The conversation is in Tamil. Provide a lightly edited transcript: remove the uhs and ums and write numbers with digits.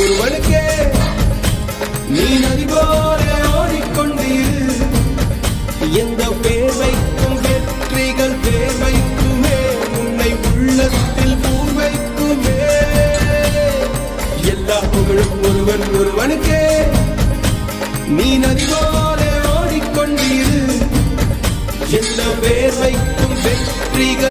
ஒருவனுக்கே நீ நதி போல ஓடிக்கொண்டீர். எந்த பேர் வைக்கும் வெற்றிகள் பேர் வைக்குமே, உன்னை உள்ளத்தில் பூர் வைக்குமே. எல்லா புகழும் ஒருவனுக்கே நீ நதி போல ஓடிக்கொண்டீர். எந்த பேர் வைக்கும் வெற்றிகள்